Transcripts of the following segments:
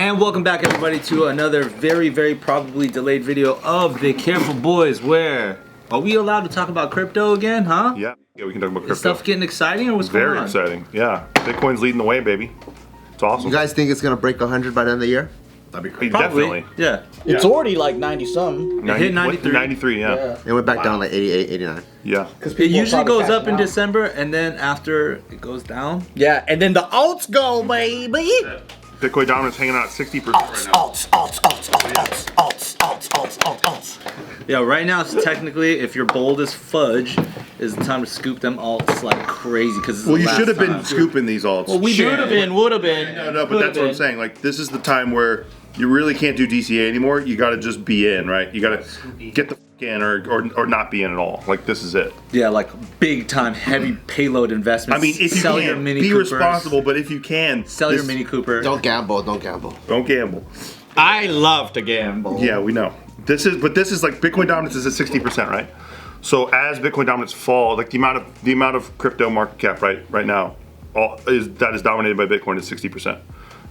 And welcome back, everybody, to another very, very probably delayed video of the Careful Boys. Where are we allowed to talk about crypto again, huh? Yeah, we can talk about crypto. Is stuff getting exciting, or what's going on? Very exciting. Yeah, Bitcoin's leading the way, baby. It's awesome. You guys think it's gonna break 100 by the end of the year? That'd be crazy. Probably. Definitely. Yeah. It's already like 90 something. It hit 93. 93, yeah. It went back down like 88, 89. Yeah. It usually goes up in December, and then after it goes down. Yeah, and then the alts go, baby. Bitcoin dominance hanging out at 60% right now. Alts. Yeah, right now it's technically, if you're bold as fudge, is the time to scoop them alts like crazy. Because Well, you should have been scooping these alts. Well, we Should have been, would have been. No, but that's what I'm saying. Like, this is the time where you really can't do DCA anymore. You got to just be in, right? You got to get the f in or not be in at all. Like, this is it. Yeah, like big time heavy payload investments. I mean, if you sell your can, Mini be Coopers. responsible, but if you can, Sell your Mini Cooper. Don't gamble, don't gamble. Don't gamble. I love to gamble. Yeah, we know. This is like Bitcoin dominance is at 60%, right? So as Bitcoin dominance fall, like the amount of crypto market cap right now, that is dominated by Bitcoin is 60%.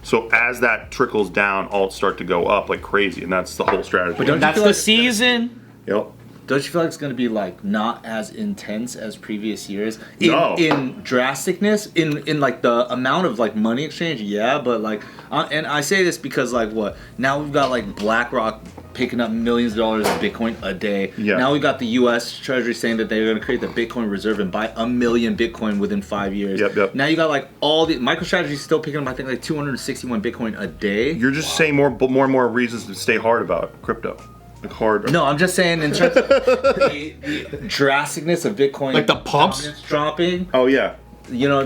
So as that trickles down, alts start to go up like crazy, and that's the whole strategy. But don't That's you feel the like, season. Yep. Don't you feel like it's going to be like not as intense as previous years in, No. in drasticness, in like the amount of like money exchange? Yeah, but like, and I say this because like what? Now we've got like BlackRock picking up millions of dollars of Bitcoin a day. Yeah. Now we've got the U.S. Treasury saying that they're going to create the Bitcoin reserve and buy 1 million Bitcoin within 5 years. Yep. Now you got like all the MicroStrategy is still picking up, I think, like 261 Bitcoin a day. You're just saying more and more reasons to stay hard about crypto. Like hard. No, I'm just saying in terms of the drasticness of Bitcoin, Like the pumps? dominance dropping. Oh yeah. You know,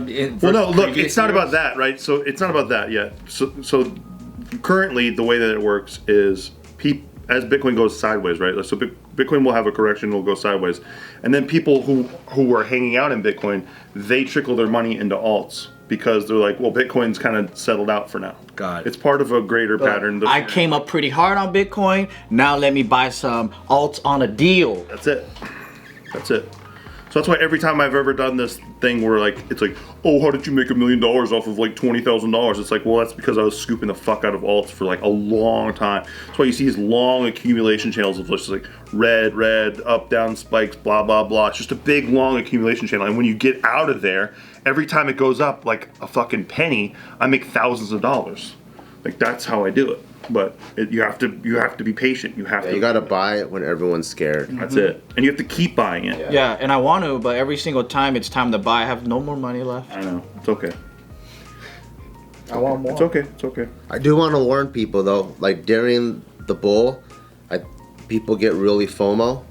Well, no, look, it's not about that, right? So it's not about that yet. So currently, the way that it works is as Bitcoin goes sideways, right? So Bitcoin will have a correction, it'll go sideways, and then people who are hanging out in Bitcoin, they trickle their money into alts because they're like, well, Bitcoin's kind of settled out for now. God. It's part of a greater pattern. I came up pretty hard on Bitcoin. Now let me buy some alts on a deal. That's it. That's it. So that's why every time I've ever done this thing where like it's like, oh, how did you make $1 million off of like $20,000? It's like, well, that's because I was scooping the fuck out of alts for like a long time. That's why you see these long accumulation channels of just like red, up, down spikes, blah, blah, blah. It's just a big long accumulation channel. And when you get out of there, every time it goes up like a fucking penny, I make thousands of dollars. Like that's how I do it. But you have to be patient. You have to. You gotta buy it when everyone's scared. That's it. And you have to keep buying it. Yeah, and I want to, but every single time it's time to buy, I have no more money left. I know. It's okay. I want more. It's okay. It's okay. I do want to warn people though, like during the bull, people get really FOMO,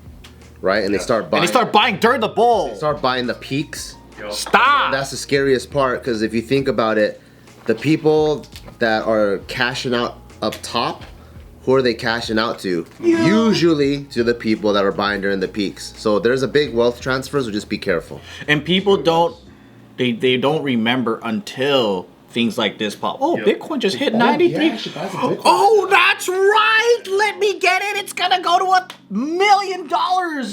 right? And they start buying. And they start buying during the bull. start buying the peaks. Stop. That's the scariest part because if you think about it, the people that are cashing out up top, who are they cashing out to? Usually to the people that are buying during the peaks. So there's a big wealth transfer, so just be careful. And people don't don't remember until things like this pop. Oh, Bitcoin just hit 93. Oh, that's right. Let me get it. It's gonna go to $1 million.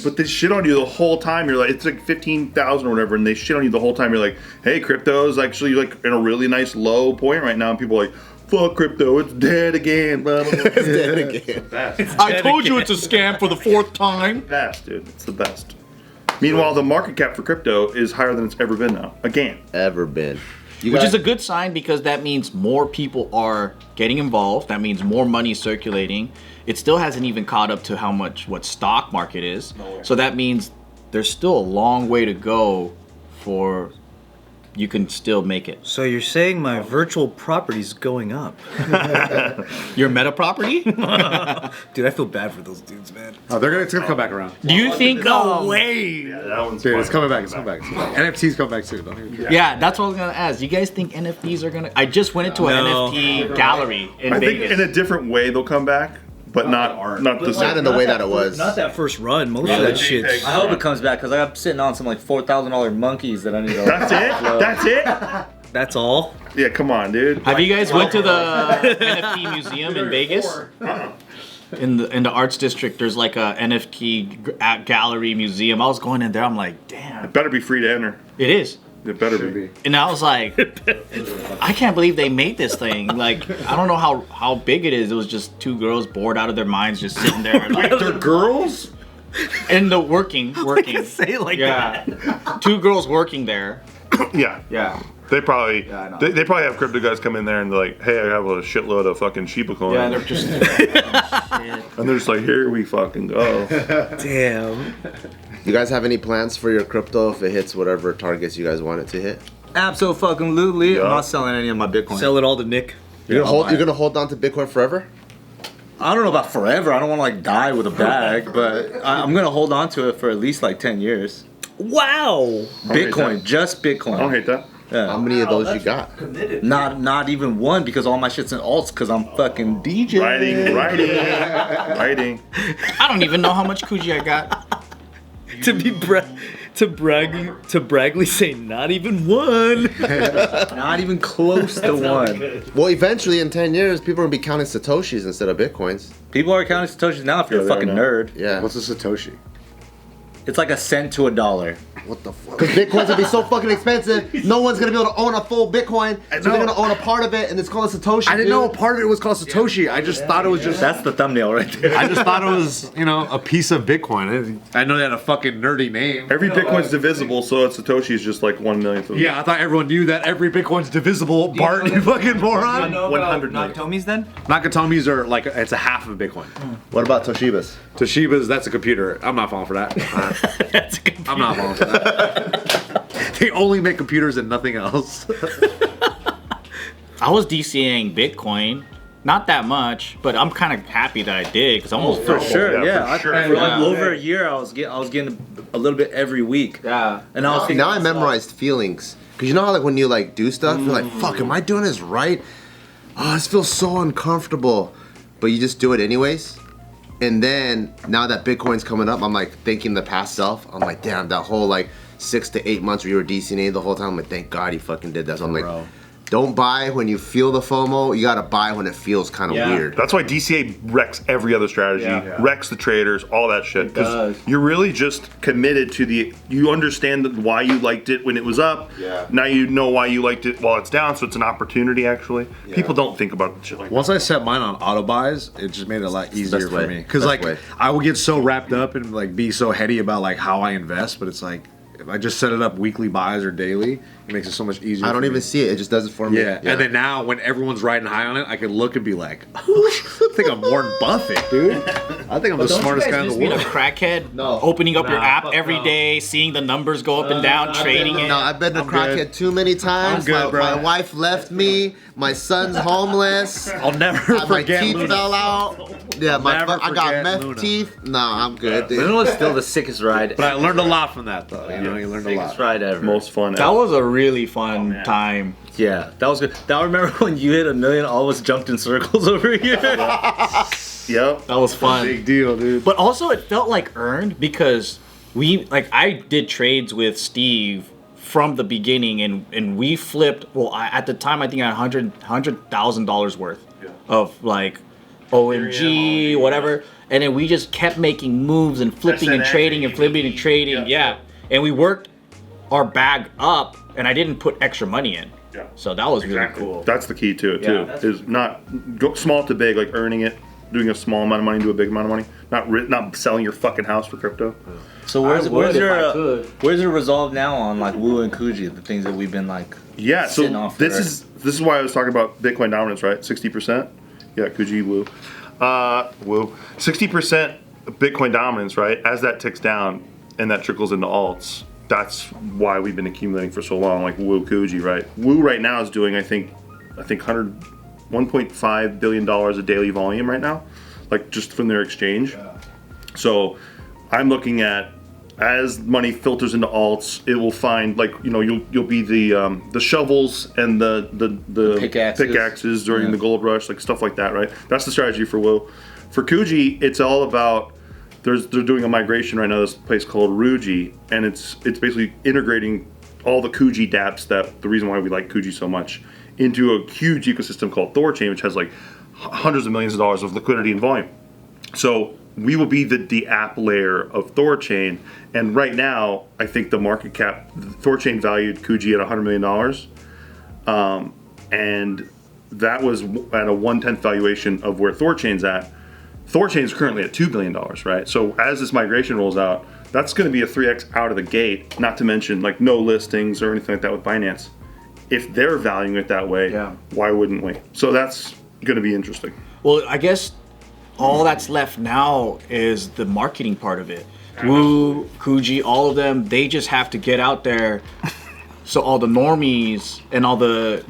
But they shit on you the whole time. You're like, it's like 15,000 or whatever, and they shit on you the whole time. You're like, hey, crypto is actually like in a really nice low point right now, and people are like, fuck crypto, it's dead again. Blah, blah, blah. It's dead again. I told you it's a scam for the 4th time. Best, dude. It's the best. Meanwhile, the market cap for crypto is higher than it's ever been now. Again. Ever been. Which is a good sign because that means more people are getting involved. That means more money circulating. It still hasn't even caught up to what stock market is. So that means there's still a long way to go for you can still make it. So you're saying my virtual property's going up? Your meta property? Dude, I feel bad for those dudes, man. Oh, it's gonna come back around. Do you think? No way! Yeah, that one's Dude, fine. it's coming back. It's coming back. NFTs come back too. Don't you? Yeah, that's what I was gonna ask. You guys think NFTs are gonna? I just went into an No. NFT gallery in I think Vegas. in a different way they'll come back, but not the Not same. in the way that it was. Not that first run. Most of that shit. I hope it comes back because I'm sitting on some like $4,000 monkeys that I need to. That's it? That's it? That's all? Yeah, come on, dude. Have you guys went to the NFT museum in Vegas? In the arts district, there's like a NFT gallery museum. I was going in there. I'm like, damn. It better be free to enter. It is. It better be. And I was like, I can't believe they made this thing. Like, I don't know how big it is. It was just two girls bored out of their minds, just sitting there. Like, They're girls? and the working. Say it like that. Two girls working there. Yeah. Yeah. They probably Yeah, I know. they probably have crypto guys come in there and they're like, hey, I have a shitload of fucking Shiba coin. Yeah, they're just. and they're just like, here we fucking go. Damn. You guys have any plans for your crypto if it hits whatever targets you guys want it to hit? Absolutely. Yeah. I'm not selling any of my Bitcoin. Sell it all to Nick. You're gonna hold on to Bitcoin forever? I don't know about forever. I don't want to like die with a bag, but I'm gonna hold on to it for at least like 10 years. Wow. Bitcoin, just Bitcoin. I don't hate that. Yeah. How many of those you got? Committed. Not even one because all my shit's in alts because I'm fucking DJ. Writing. I don't even know how much Kuji I got. To braggly say not even one. Not even close to one. Well, eventually in 10 years, people are gonna be counting Satoshis instead of Bitcoins. People are counting Satoshis now if you're Yeah, a they fucking are nerd. Yeah. What's a Satoshi? It's like a cent to $1. What the fuck? Because Bitcoin's gonna be so fucking expensive, no one's gonna be able to own a full Bitcoin, so they're gonna own a part of it, and it's called a Satoshi. I didn't dude. know a part of it was called Satoshi. I just thought it was just. That's the thumbnail right there. I just thought it was, a piece of Bitcoin. I know they had a fucking nerdy name. Every Bitcoin's divisible, so a Satoshi is just like 1/1,000,000th of them. Yeah, I thought everyone knew that every Bitcoin's divisible. Bart, you fucking moron. 100 million. Nakatomis then? Nakatomis are like, it's a half of a Bitcoin. What about Toshibas? Toshiba's, that's a computer. I'm not falling for that. That's a computer. I'm not falling for that. They only make computers and nothing else. I was DCAing Bitcoin. Not that much, but I'm kind of happy that I did because I almost For felt sure, yeah. for sure. For like Yeah. over a year, I was getting a little bit every week. Yeah. And I was thinking, Now I memorized feelings. Because you know how like when you like do stuff, you're like, fuck, am I doing this right? Oh, this feels so uncomfortable. But you just do it anyways. And then now that Bitcoin's coming up, I'm like thinking the past self. I'm like, damn, that whole like 6 to 8 months where you were DCA the whole time. I'm like, thank God you fucking did that. So I'm like, don't buy when you feel the FOMO. You gotta buy when it feels kind of weird. That's why DCA wrecks every other strategy, wrecks the traders, all that shit. Because you're really just committed to you understand why you liked it when it was up. Yeah. Now you know why you liked it while it's down, so it's an opportunity actually. People don't think about shit like that. Once I set mine on auto buys, it just made it a lot easier best for way. me. Because Best like way. I would get so wrapped up and like be so heady about like how I invest, but it's like if I just set it up weekly buys or daily, it makes it so much easier. I don't for even me. see it. It just does it for me. Yeah. And then now when everyone's riding high on it, I can look and be like, I think I'm Warren Buffett, dude. I think I'm the smartest guy in the Being a world. crackhead, No. opening up your app fuck every no. day, seeing the numbers go up and down, trading it. No, I've been to crackhead too many times. I'm good, bro. My wife left me. My son's homeless. I'll never My forget teeth Luna. fell out. Yeah, Never I got forget meth Luna. teeth. No, I'm good, dude. Luna was still the sickest ride. But I learned a lot from that, though. You learned a lot. Sickest ride ever. Most fun. That was a really fun time. Yeah, that was good. I remember when you hit 1 million, all of us jumped in circles over here. Yep. That was fun. Big deal, dude. But also, it felt like earned because I did trades with Steve from the beginning, and we flipped. Well, at the time, I think I had $100,000 worth of like OMG, whatever, and then we just kept making moves and flipping and trading and flipping and trading. Yeah, and we worked our bag up, and I didn't put extra money in. Yeah. So that was really cool. That's the key to it too. Yeah. Is not go small to big, like earning it, doing a small amount of money into a big amount of money. Not selling your fucking house for crypto. So where's your resolve now on like Woo and Kuji, the things that we've been like? Yeah. Sitting So off this for- is why I was talking about Bitcoin dominance, right? 60%. Yeah, Kuji, Woo. Woo. 60% Bitcoin dominance, right? As that ticks down and that trickles into alts. That's why we've been accumulating for so long, like Woo, Kuji, right? Woo right now is doing, I think $1.5 billion a daily volume right now, like just from their exchange. So I'm looking at as money filters into alts, it will find like you'll be the shovels and the pickaxes during the gold rush, like stuff like that, right? That's the strategy for Woo. For Kuji, it's all about. They're doing a migration right now. This place called Ruji, and it's basically integrating all the Kuji dApps, that the reason why we like Kuji so much, into a huge ecosystem called Thorchain, which has like hundreds of millions of dollars of liquidity and volume. So we will be the app layer of Thorchain. And right now, I think the market cap, Thorchain valued Kuji at $100 million. And that was at a 1/10th valuation of where Thorchain's at. Thorchain is currently at $2 billion, right? So as this migration rolls out, that's going to be a 3x out of the gate, not to mention like no listings or anything like that with Binance. If they're valuing it that way, why wouldn't we? So that's going to be interesting. Well, I guess all that's left now is the marketing part of it. Woo, Kuji, all of them, they just have to get out there so all the normies and all the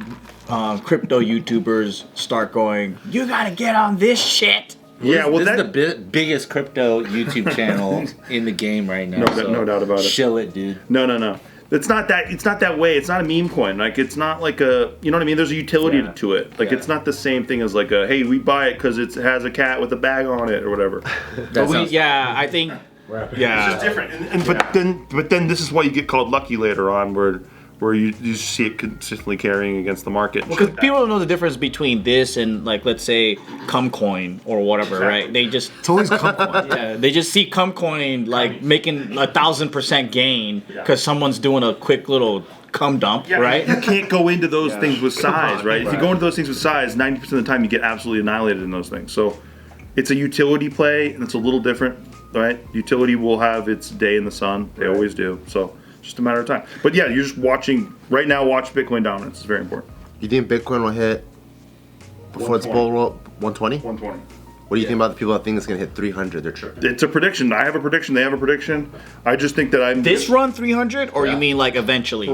crypto YouTubers start going, you gotta get on this shit. Yeah, well, this is the biggest crypto YouTube channel in the game right now. No doubt about it. Chill it, dude. No. It's not that way. It's not a meme coin. Like, it's not like a, you know what I mean? There's a utility to it. Like, it's not the same thing as like a, hey, we buy it because it has a cat with a bag on it or whatever. I think, It's just different. But then this is why you get called lucky later on, where you see it consistently carrying against the market. Because people don't know the difference between this and, like, let's say Cumcoin or whatever, right? They just, It's always Cumcoin. they just see Cumcoin like making 1,000% gain because someone's doing a quick little cum dump, right? You can't go into those things with size, right? If you go into those things with size, 90% of the time you get absolutely annihilated in those things. So it's a utility play, and it's a little different, right? Utility will have its day in the sun. They always do. So just a matter of time. But yeah, you're just watching right now. Watch Bitcoin dominance. It's very important. You think Bitcoin will hit before its bull roll 120? 120. What do you think about the people that think it's gonna hit 300? They're tripping. It's a prediction. I have a prediction. They have a prediction. I just think that I'm. This run 300, or you mean like eventually?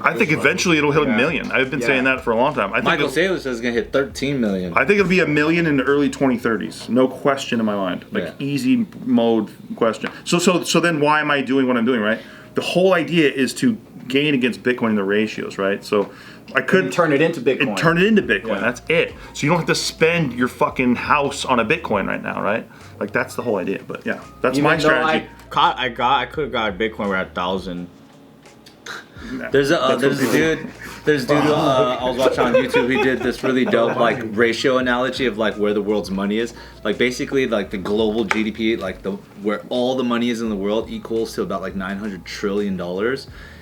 I think eventually it'll hit a million. I've been saying that for a long time. I think Michael Saylor says it's gonna hit 13 million. I think it'll be a million in the early 2030s. No question in my mind. Like easy mode question. So then why am I doing what I'm doing, right? The whole idea is to gain against Bitcoin in the ratios, right? So I could turn it into Bitcoin. And turn it into Bitcoin. That's it. So you don't have to spend your fucking house on a Bitcoin right now, right? Like that's the whole idea. But yeah, that's my strategy. I could have got Bitcoin where at 1,000. There's a dude I was watching on YouTube. He did this really dope like ratio analogy of like where the world's money is. Like basically like the global GDP, like where all the money is in the world equals to about like $900 trillion.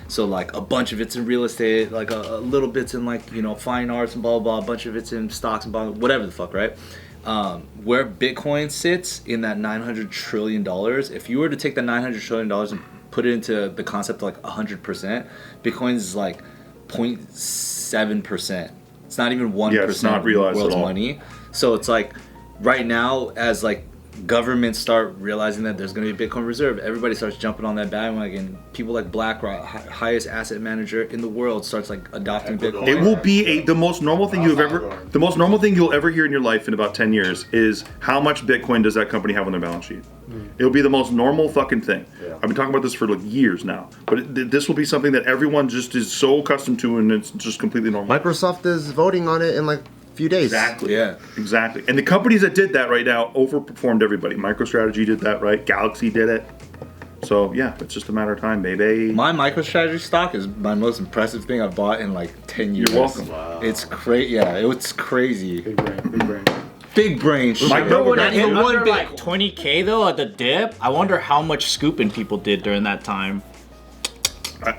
So like a bunch of it's in real estate, like a little bit's in like, you know, fine arts and blah blah blah. A bunch of it's in stocks and bonds, whatever the fuck, right? Where Bitcoin sits in that $900 trillion. If you were to take the $900 trillion and put it into the concept of like 100%, Bitcoin is like 0.7%. It's not even 1% of the world's money. So it's like right now, as like governments start realizing that there's going to be a Bitcoin reserve, everybody starts jumping on that bandwagon. People like BlackRock, highest asset manager in the world, starts like adopting Bitcoin. It will be the most normal thing you'll ever hear in your life in about 10 years is how much Bitcoin does that company have on their balance sheet. It'll be the most normal fucking thing. I've been talking about this for like years now, but this will be something that everyone just is so accustomed to, and it's just completely normal. Microsoft is voting on it in like a few days. Exactly. Yeah. Exactly. And the companies that did that right now overperformed everybody. MicroStrategy did that, right? Galaxy did it. So yeah, it's just a matter of time, baby. My MicroStrategy stock is my most impressive thing I've bought in like 10 years. You're welcome. Wow. It's crazy. Yeah, it's crazy. Big brain. Big brain shit. Under like 20K though at the dip. I wonder how much scooping people did during that time.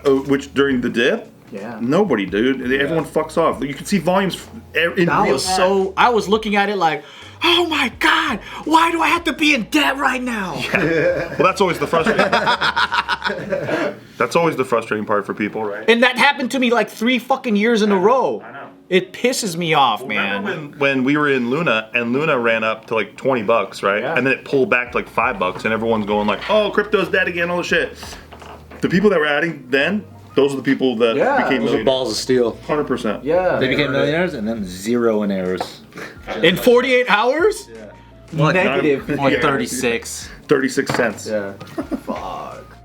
Which during the dip? Yeah. Nobody, dude. Everyone fucks off. You can see volumes in real time. I was looking at it like, oh my god, why do I have to be in debt right now? Yeah. Well, that's always the frustrating. That's always the frustrating part for people, right? And that happened to me like 3 fucking years in a row. I know. It pisses me off, man. Remember when we were in Luna and Luna ran up to like $20, right? Yeah. And then it pulled back to like $5, and everyone's going like, "Oh, crypto's dead again!" All the shit. The people that were adding then, those are the people that became millionaires. Balls of steel. 100%. Yeah. They became millionaires and then zero in errors. In 48 hours? Yeah. Negative. Like 36. 36 cents. Yeah. Fuck.